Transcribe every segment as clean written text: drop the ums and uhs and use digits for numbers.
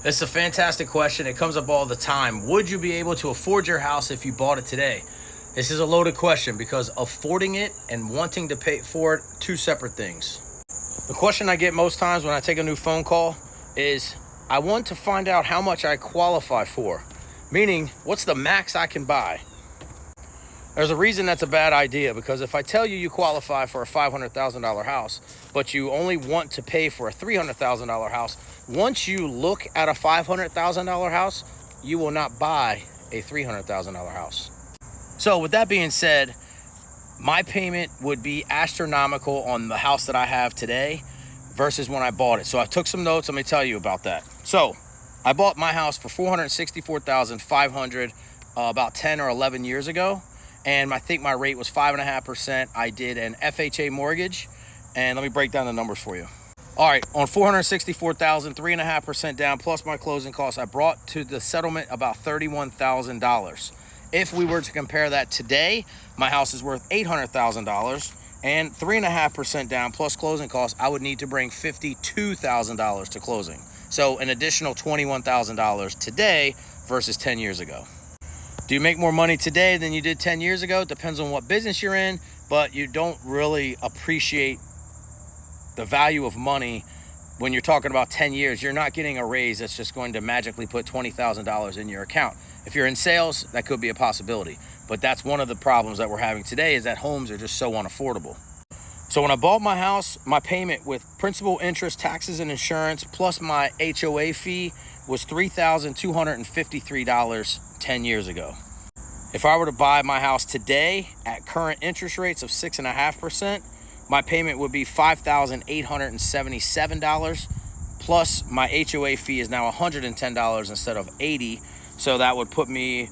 It's a fantastic question. It comes up all the time. Would you be able to afford your house if you bought it today? This is a loaded question because affording it and wanting to pay for it, two separate things. The question I get most times when I take a new phone call is I want to find out how much I qualify for, meaning what's the max I can buy. There's a reason that's a bad idea, because if I tell you you qualify for a $500,000 house, but you only want to pay for a $300,000 house, once you look at a $500,000 house, you will not buy a $300,000 house. So with that being said, my payment would be astronomical on the house that I have today versus when I bought it. So I took some notes. Let me tell you about that. So I bought my house for $464,500 about 10 or 11 years ago. And I think my rate was 5.5%. I did an FHA mortgage, and let me break down the numbers for you. All right, on $464,000, 3.5% down plus my closing costs, I brought to the settlement about $31,000. If we were to compare that today, my house is worth $800,000, and 3.5% down plus closing costs, I would need to bring $52,000 to closing. So an additional $21,000 today versus 10 years ago. Do you make more money today than you did 10 years ago? It depends on what business you're in, but you don't really appreciate the value of money when you're talking about 10 years. You're not getting a raise that's just going to magically put $20,000 in your account. If you're in sales, that could be a possibility. But that's one of the problems that we're having today, is that homes are just so unaffordable. So when I bought my house, my payment with principal, interest, taxes, and insurance, plus my HOA fee, was $3,253 10 years ago. If I were to buy my house today at current interest rates of 6.5%, my payment would be $5,877, plus my HOA fee is now $110 instead of $80. So that would put me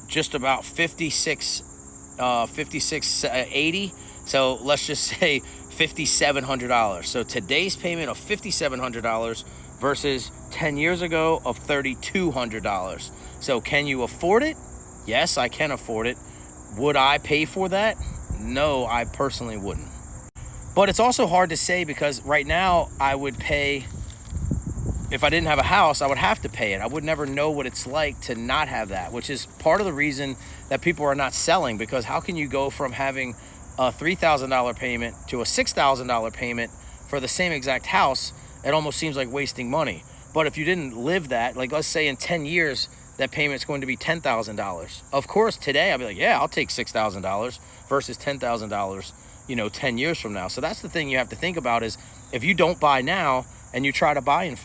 just about $5,680. So let's just say $5,700. So today's payment of $5,700 versus 10 years ago of $3,200. So can you afford it? Yes, I can afford it. Would I pay for that? No, I personally wouldn't. But it's also hard to say, because right now I would pay, if I didn't have a house, I would have to pay it. I would never know what it's like to not have that, which is part of the reason that people are not selling, because how can you go from having a $3,000 payment to a $6,000 payment for the same exact house? It almost seems like wasting money. But if you didn't live that, like let's say in 10 years, that payment's going to be $10,000. Of course, today I'll be like, yeah, I'll take $6,000 versus $10,000, 10 years from now. So that's the thing you have to think about, is if you don't buy now and you try to buy in